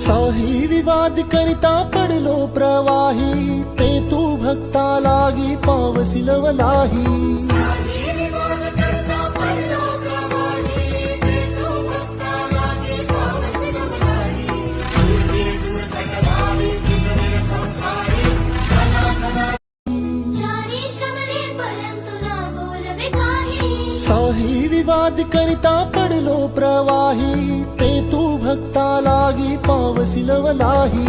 साही विवाद करिता पडलो प्रवाही, ते तू भक्ता लागी पावसिलवलाही। साही विवाद करिता पडलो प्रवाही, ते तू भक्ता लागी पावसिलवलाही।